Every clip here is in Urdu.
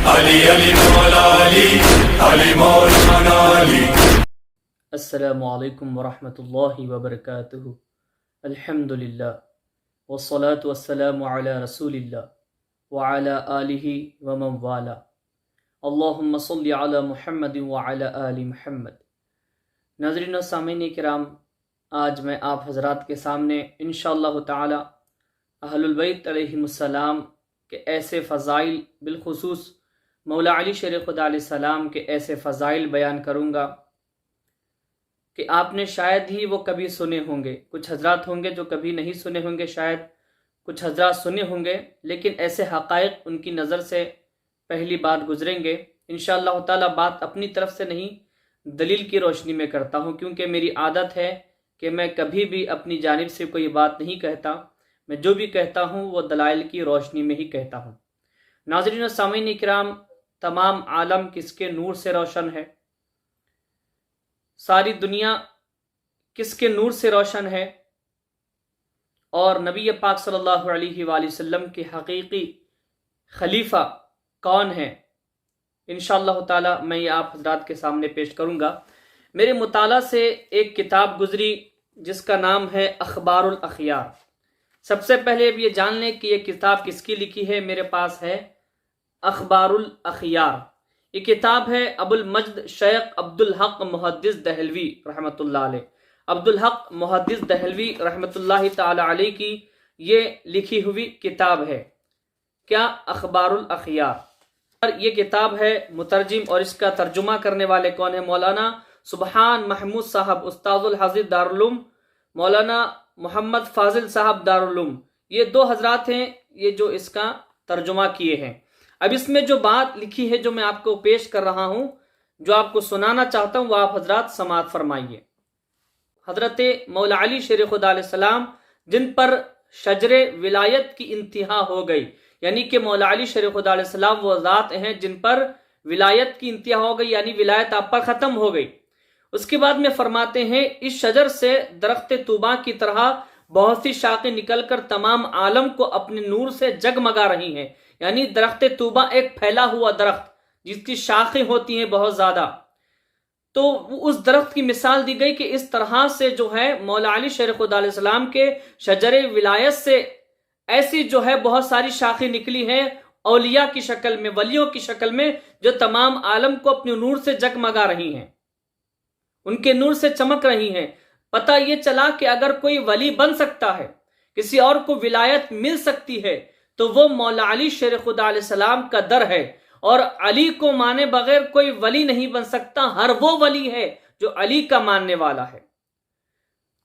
علی علی مولا علی علی مولانا علی۔ السلام علیکم ورحمۃ اللہ وبرکاتہ۔ الحمدللہ والصلاة والسلام علی رسول اللہ وعلی آلہ ومن والا۔ اللہم صلی علی محمد وعلی آل محمد۔ ناظرین و سامعین کرام، آج میں آپ حضرات کے سامنے انشاءاللہ تعالی اہل البیت علیہم السلام کے ایسے فضائل، بالخصوص مولا علی شیر خدا علیہ السلام کے ایسے فضائل بیان کروں گا کہ آپ نے شاید ہی وہ کبھی سنے ہوں گے۔ کچھ حضرات ہوں گے جو کبھی نہیں سنے ہوں گے، شاید کچھ حضرات سنے ہوں گے، لیکن ایسے حقائق ان کی نظر سے پہلی بات گزریں گے۔ انشاءاللہ تعالی بات اپنی طرف سے نہیں، دلیل کی روشنی میں کرتا ہوں، کیونکہ میری عادت ہے کہ میں کبھی بھی اپنی جانب سے کوئی بات نہیں کہتا، میں جو بھی کہتا ہوں وہ دلائل کی روشنی میں ہی کہتا ہوں۔ ناظرین و سامعین کرام، تمام عالم کس کے نور سے روشن ہے؟ ساری دنیا کس کے نور سے روشن ہے؟ اور نبی پاک صلی اللہ علیہ وآلہ وسلم کے حقیقی خلیفہ کون ہیں؟ انشاءاللہ تعالی میں یہ آپ حضرات کے سامنے پیش کروں گا۔ میرے مطالعہ سے ایک کتاب گزری جس کا نام ہے اخبار الاخیار۔ سب سے پہلے اب یہ جان لیں کہ یہ کتاب کس کی لکھی ہے۔ میرے پاس ہے اخبار الاخیار۔ یہ کتاب ہے ابو المجد شیخ عبدالحق محدث دہلوی رحمۃ اللہ علیہ، عبدالحق محدث دہلوی رحمۃ اللہ تعالی علیہ کی یہ لکھی ہوئی کتاب ہے۔ کیا؟ اخبار الاخیار۔ اور یہ کتاب ہے، مترجم اور اس کا ترجمہ کرنے والے کون ہیں؟ مولانا سبحان محمود صاحب، استاذ الحضرت دارالعلوم، مولانا محمد فاضل صاحب دارالعلوم۔ یہ دو حضرات ہیں یہ جو اس کا ترجمہ کیے ہیں۔ اب اس میں جو بات لکھی ہے جو میں آپ کو پیش کر رہا ہوں، جو آپ کو سنانا چاہتا ہوں، وہ آپ حضرات سماعت فرمائیے۔ حضرت مولا علی شیر خدا علیہ السلام جن پر شجر ولایت کی انتہا ہو گئی، یعنی کہ مولا علی شیر خدا علیہ السلام وہ ذات ہیں جن پر ولایت کی انتہا ہو گئی، یعنی ولایت آپ پر ختم ہو گئی۔ اس کے بعد میں فرماتے ہیں اس شجر سے درخت طوبا کی طرح بہت سی شاخیں نکل کر تمام عالم کو اپنے نور سے جگمگا رہی ہیں۔ یعنی درخت طوبا ایک پھیلا ہوا درخت جس کی شاخیں ہوتی ہیں بہت زیادہ، تو اس درخت کی مثال دی گئی کہ اس طرح سے جو ہے مولا علی شیر خدا علیہ السلام کے شجر ولایت سے ایسی جو ہے بہت ساری شاخیں نکلی ہیں اولیاء کی شکل میں، ولیوں کی شکل میں، جو تمام عالم کو اپنے نور سے جگمگا رہی ہیں، ان کے نور سے چمک رہی ہیں۔ پتہ یہ چلا کہ اگر کوئی ولی بن سکتا ہے، کسی اور کو ولایت مل سکتی ہے، تو وہ مولا علی شیر خدا علیہ السلام کا در ہے، اور علی کو مانے بغیر کوئی ولی نہیں بن سکتا۔ ہر وہ ولی ہے جو علی کا ماننے والا ہے۔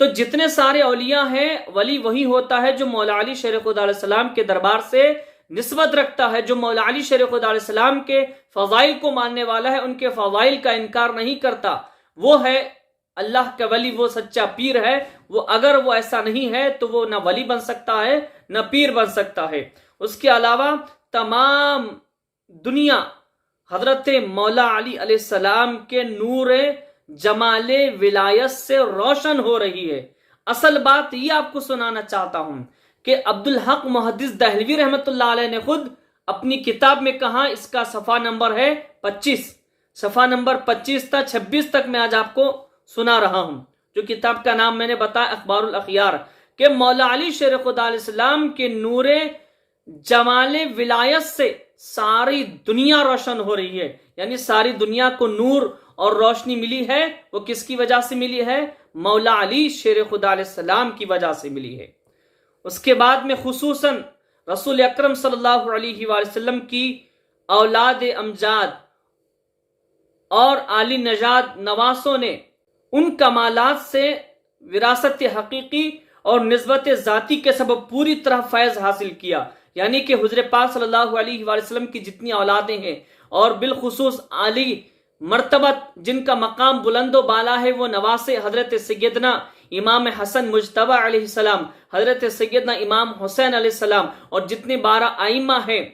تو جتنے سارے اولیاء ہیں، ولی وہی ہوتا ہے جو مولا علی شیر خدا علیہ السلام کے دربار سے نسبت رکھتا ہے، جو مولا علی شیر خدا علیہ السلام کے فضائل کو ماننے والا ہے، ان کے فضائل کا انکار نہیں کرتا۔ وہ ہے اللہ کا ولی، وہ سچا پیر ہے۔ وہ اگر وہ ایسا نہیں ہے تو وہ نہ ولی بن سکتا ہے نہ پیر بن سکتا ہے۔ اس کے علاوہ تمام دنیا حضرت مولا علی علیہ السلام کے نور جمال ولایت سے روشن ہو رہی ہے۔ اصل بات یہ آپ کو سنانا چاہتا ہوں کہ عبدالحق محدث دہلوی رحمۃ اللہ علیہ نے خود اپنی کتاب میں کہا، اس کا صفحہ نمبر ہے 25، صفحہ نمبر 25 تا 26 تک میں آج آپ کو سنا رہا ہوں، جو کتاب کا نام میں نے بتایا اخبار الاخیار، کہ مولا علی شیر خدا علیہ السلام کے نور جمال ولایت سے ساری دنیا روشن ہو رہی ہے۔ یعنی ساری دنیا کو نور اور روشنی ملی ہے، وہ کس کی وجہ سے ملی ہے؟ مولا علی شیر خدا علیہ السلام کی وجہ سے ملی ہے۔ اس کے بعد میں خصوصاً رسول اکرم صلی اللہ علیہ وآلہ وسلم کی اولاد امجاد اور عالی نژاد نواسوں نے ان کمالات سے وراثت حقیقی اور نسبت ذاتی کے سبب پوری طرح فیض حاصل کیا۔ یعنی کہ حضور پاک صلی اللہ علیہ وآلہ وسلم کی جتنی اولادیں ہیں، اور بالخصوص عالی مرتبت جن کا مقام بلند و بالا ہے، وہ نواسے حضرت سیدنا امام حسن مجتبی علیہ السلام، حضرت سیدنا امام حسین علیہ السلام، اور جتنے 12 ائمہ ہیں،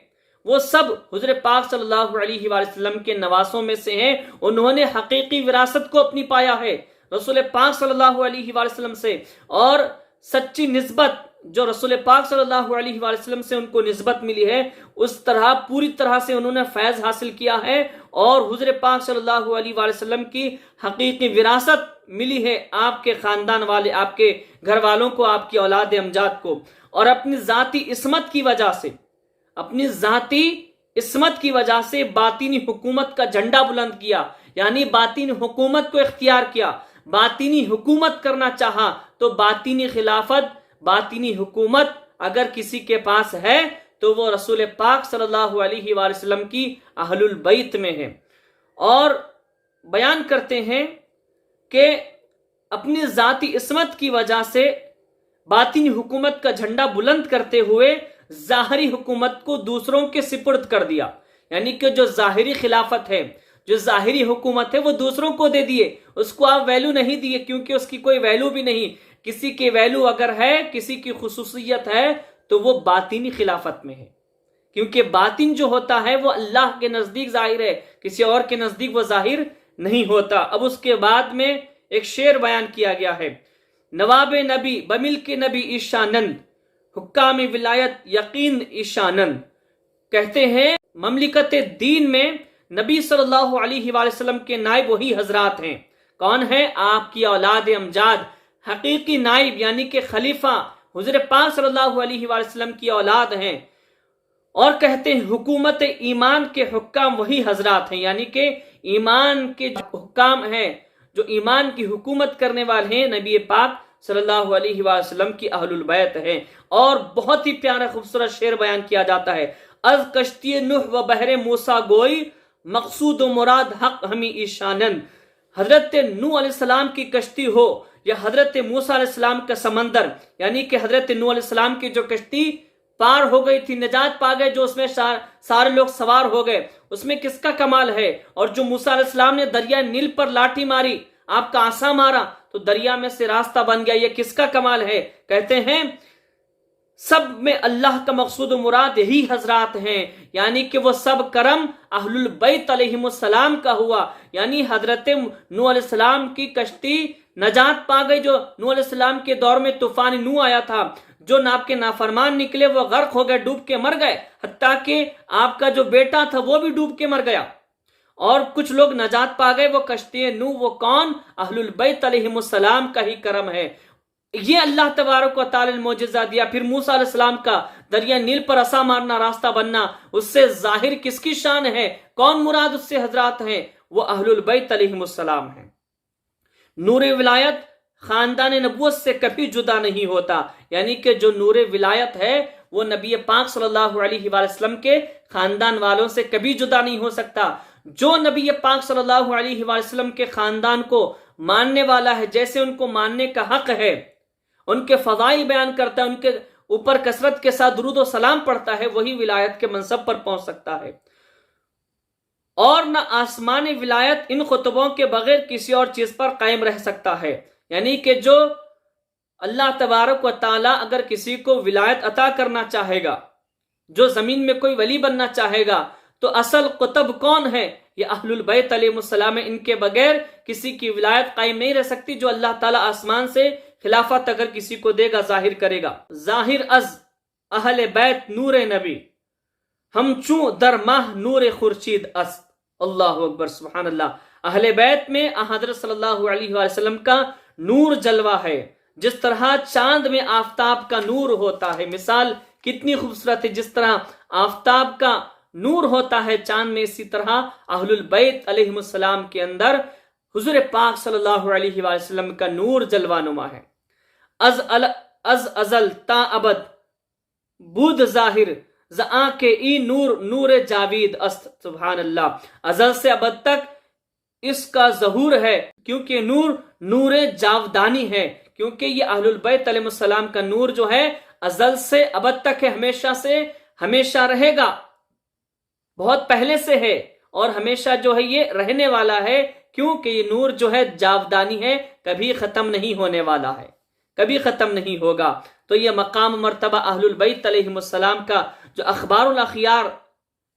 وہ سب حضور پاک صلی اللہ علیہ وآلہ وسلم کے نواسوں میں سے ہیں۔ انہوں نے حقیقی وراثت کو اپنی پایا ہے رسول پاک صلی اللہ علیہ وآلہ وسلم سے، اور سچی نسبت جو رسول پاک صلی اللہ علیہ وآلہ وسلم سے ان کو نسبت ملی ہے اس طرح پوری طرح سے انہوں نے فیض حاصل کیا ہے، اور حضور پاک صلی اللہ علیہ وآلہ وسلم کی حقیقی وراثت ملی ہے آپ کے خاندان والے، آپ کے گھر والوں کو، آپ کی اولاد امجاد کو، اور اپنی ذاتی عصمت کی وجہ سے، اپنی ذاتی عصمت کی وجہ سے باطنی حکومت کا جھنڈا بلند کیا، یعنی باطنی حکومت کو اختیار کیا، باطنی حکومت کرنا چاہا تو باطنی خلافت، باطنی حکومت اگر کسی کے پاس ہے تو وہ رسول پاک صلی اللہ علیہ وآلہ وسلم کی اہل البیت میں ہے۔ اور بیان کرتے ہیں کہ اپنی ذاتی عصمت کی وجہ سے باطنی حکومت کا جھنڈا بلند کرتے ہوئے ظاہری حکومت کو دوسروں کے سپرد کر دیا، یعنی کہ جو ظاہری خلافت ہے، جو ظاہری حکومت ہے وہ دوسروں کو دے دیے، اس کو آپ ویلو نہیں دیے، کیونکہ اس کی کوئی ویلو بھی نہیں۔ کسی کی ویلو اگر ہے، کسی کی خصوصیت ہے تو وہ باطنی خلافت میں ہے، کیونکہ باطن جو ہوتا ہے وہ اللہ کے نزدیک ظاہر ہے، کسی اور کے نزدیک وہ ظاہر نہیں ہوتا۔ اب اس کے بعد میں ایک شعر بیان کیا گیا ہے، نواب نبی بملک نبی ایشانند، حکام ولایت یقین ایشانند، کہتے ہیں مملکت دین میں نبی صلی اللہ علیہ وآلہ وسلم کے نائب وہی حضرات ہیں۔ کون ہیں؟ آپ کی اولاد امجاد، حقیقی نائب یعنی کہ خلیفہ حضور پاک صلی اللہ علیہ وآلہ وسلم کی اولاد ہیں۔ اور کہتے ہیں حکومت ایمان کے حکام وہی حضرات ہیں، یعنی کہ ایمان کے جو حکام ہیں، جو ایمان کی حکومت کرنے والے ہیں، نبی پاک صلی اللہ علیہ وآلہ وسلم کی اہل البیت ہیں۔ اور بہت ہی پیارا خوبصورت شعر بیان کیا جاتا ہے، از کشتی نوح و بحر موسیٰ گوئی، مقصود و مراد حق ہمیں ایشانند۔ حضرت نوح علیہ السلام کی کشتی ہو یا حضرت موسیٰ علیہ السلام کا سمندر، یعنی کہ حضرت نوح علیہ السلام کی جو کشتی پار ہو گئی تھی، نجات پا گئے، جو اس میں سارے لوگ سوار ہو گئے، اس میں کس کا کمال ہے؟ اور جو موسیٰ علیہ السلام نے دریا نیل پر لاٹھی ماری، آپ کا عصا مارا تو دریا میں سے راستہ بن گیا، یہ کس کا کمال ہے؟ کہتے ہیں سب میں اللہ کا مقصود و مراد یہی حضرات ہیں، یعنی کہ وہ سب کرم اہل البیت علیہم السلام کا ہوا، یعنی حضرت نوح علیہ السلام کی کشتی نجات پا گئی، جو نوح علیہ السلام کے دور میں طوفان نوح آیا تھا، جو آپ کے نافرمان نکلے وہ غرق ہو گئے، ڈوب کے مر گئے، حتیٰ کہ آپ کا جو بیٹا تھا وہ بھی ڈوب کے مر گیا، اور کچھ لوگ نجات پا گئے۔ وہ کشتی نوح وہ کون؟ اہل البیت علیہم السلام کا ہی کرم ہے۔ یہ اللہ تبارک و تعالی نے معجزہ دیا۔ پھر موسیٰ علیہ السلام کا دریا نیل پر عصا مارنا، راستہ بننا، اس سے ظاہر کس کی شان ہے؟ کون مراد اس سے حضرات ہیں؟ وہ اہل البیت علیہم السلام ہیں۔ نور ولایت خاندان نبوت سے کبھی جدا نہیں ہوتا، یعنی کہ جو نور ولایت ہے وہ نبی پاک صلی اللہ علیہ وآلہ وسلم کے خاندان والوں سے کبھی جدا نہیں ہو سکتا۔ جو نبی پاک صلی اللہ علیہ وآلہ وسلم کے خاندان کو ماننے والا ہے، جیسے ان کو ماننے کا حق ہے، ان کے فضائل بیان کرتا ہے، ان کے اوپر کثرت کے ساتھ درود و سلام پڑھتا ہے، وہی ولایت کے منصب پر پہنچ سکتا ہے۔ اور نہ آسمان ولایت ان خطبوں کے بغیر کسی اور چیز پر قائم رہ سکتا ہے، یعنی کہ جو اللہ تبارک و تعالیٰ اگر کسی کو ولایت عطا کرنا چاہے گا، جو زمین میں کوئی ولی بننا چاہے گا، تو اصل قطب کون ہے؟ یہ اہل البیت علیہ السلام ہے۔ ان کے بغیر کسی کی ولایت قائم نہیں رہ سکتی۔ جو اللہ تعالیٰ آسمان سے خلافت اگر کسی کو دے گا، ظاہر کرے گا، ظاہر از اہل بیت نور نبی، ہم چوں در ماہ نور خورشید است۔ اللہ اکبر، سبحان اللہ۔ اہل بیت میں حضرت صلی اللہ علیہ وآلہ وسلم کا نور جلوہ ہے، جس طرح چاند میں آفتاب کا نور ہوتا ہے۔ مثال کتنی خوبصورت ہے، جس طرح آفتاب کا نور ہوتا ہے چاند میں، اسی طرح اہل البیت علیہ السلام کے اندر حضور پاک صلی اللہ علیہ وآلہ وسلم کا نور جلوہ نما ہے۔ از ازل تا ابد بود ظاہر زآں کے ای نور نور جاوید است۔ سبحان اللہ، ازل سے ابد تک اس کا ظہور ہے، کیونکہ نور نور جاودانی ہے، کیونکہ یہ اہل البیت علیہ السلام کا نور جو ہے ازل سے ابد تک ہے، ہمیشہ سے ہمیشہ رہے گا، بہت پہلے سے ہے، اور ہمیشہ جو ہے یہ رہنے والا ہے، کیونکہ یہ نور جو ہے جاودانی ہے، کبھی ختم نہیں ہونے والا ہے، کبھی ختم نہیں ہوگا۔ تو یہ مقام مرتبہ اہل البیت علیہ السلام کا جو اخبار الاخیار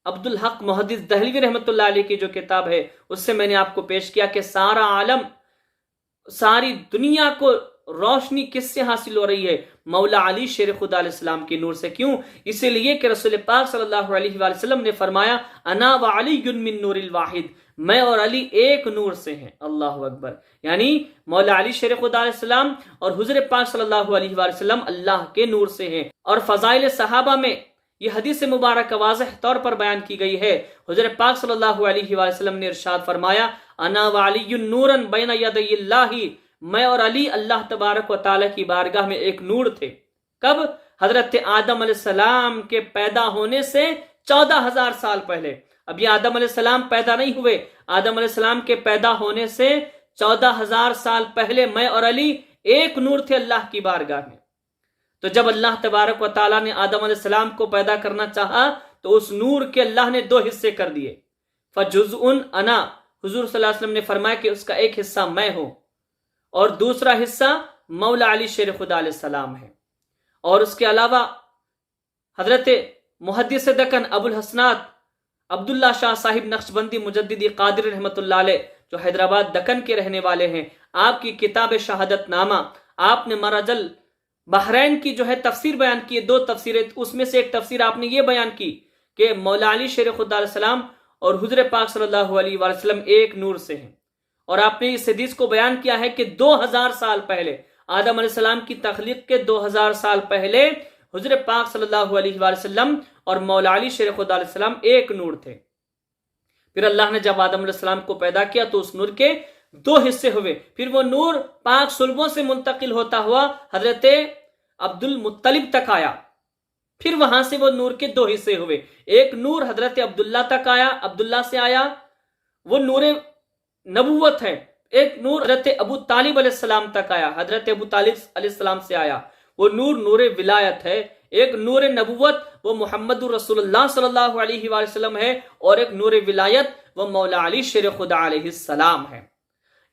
عبدالحق محدث دہلوی رحمۃ اللہ علیہ کی جو کتاب ہے، اس سے میں نے آپ کو پیش کیا کہ سارا عالم، ساری دنیا کو روشنی کس سے حاصل ہو رہی ہے؟ مولا علی شیر خدا علیہ السلام کے نور سے۔ کیوں؟ اسی لیے کہ رسول پاک صلی اللہ علیہ وآلہ وسلم نے فرمایا انا وعلی من نور الواحد، میں اور علی ایک نور سے ہیں۔ اللہ اکبر، یعنی مولا علی شیر خدا علیہ السلام اور حضور پاک صلی اللہ علیہ وآلہ وسلم اللہ کے نور سے ہیں۔ اور فضائل صحابہ میں یہ حدیث مبارکہ واضح طور پر بیان کی گئی ہے۔ حضور پاک صلی اللہ علیہ وآلہ وسلم نے ارشاد فرمایا انا وعلی نورا بین یدی اللہ، میں اور علی اللہ تبارک و تعالی کی بارگاہ میں ایک نور تھے۔ کب؟ حضرت آدم علیہ السلام کے پیدا ہونے سے 14,000 سال پہلے۔ اب یہ آدم علیہ السلام پیدا نہیں ہوئے، آدم علیہ السلام کے پیدا ہونے سے 14,000 سال پہلے میں اور علی ایک نور تھے اللہ کی بارگاہ میں۔ تو جب اللہ تبارک و تعالیٰ نے آدم علیہ السلام کو پیدا کرنا چاہا تو اس نور کے اللہ نے 2 حصے کر دیے۔ فجزء انا، حضور صلی اللہ علیہ وسلم نے فرمایا کہ اس کا ایک حصہ میں ہوں اور دوسرا حصہ مولا علی شیر خدا علیہ السلام ہے۔ اور اس کے علاوہ حضرت محدث دکن ابو الحسنات عبداللہ شاہ صاحب نقشبندی مجددی قادری رحمۃ اللہ علیہ جو حیدرآباد دکن کے رہنے والے ہیں، آپ کی کتاب شہادت نامہ، آپ نے مرج البحرین کی جو ہے تفسیر بیان کی ہے، 2 تفسیریں، اس میں سے ایک تفسیر آپ نے یہ بیان کی کہ مولا علی شیر خدا علیہ السلام اور حضور پاک صلی اللہ علیہ وآلہ وسلم ایک نور سے ہیں۔ اور آپ نے اس حدیث کو بیان کیا ہے کہ 2000 سال پہلے، آدم علیہ السلام کی تخلیق کے 2000 سال پہلے حضور پاک صلی اللہ علیہ وآلہ وسلم اور مولا علی شیر خدا علیہ السلام ایک نور تھے۔ پھر اللہ نے جب آدم علیہ السلام کو پیدا کیا تو اس نور کے 2 حصے ہوئے، پھر وہ نور پاک صلبوں سے منتقل ہوتا ہوا حضرت عبد المطلب تک آیا، پھر وہاں سے وہ نور کے 2 حصے ہوئے، ایک نور حضرت عبداللہ تک آیا، عبداللہ سے آیا، وہ نور نبوت ہے، ایک نور حضرت ابو طالب علیہ السلام تک آیا، حضرت ابو طالب علیہ السلام سے آیا، وہ نور ولایت ہے، ایک نور نبوت وہ محمد رسول اللہ صلی اللہ علیہ وآلہ وسلم ہے، اور ایک نور ولایت وہ مولا علی شیر خدا علیہ السلام ہے۔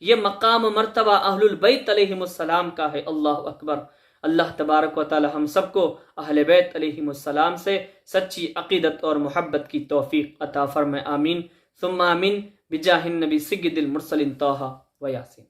یہ مقام و مرتبہ اہل البیت علیہم السلام کا ہے۔ اللہ اکبر۔ اللہ تبارک و تعالی ہم سب کو اہل بیت علیہم السلام سے سچی عقیدت اور محبت کی توفیق عطا فرمائے، آمین ثم آمین، بجاہ النبی سید المرسلین طہ و یاسین۔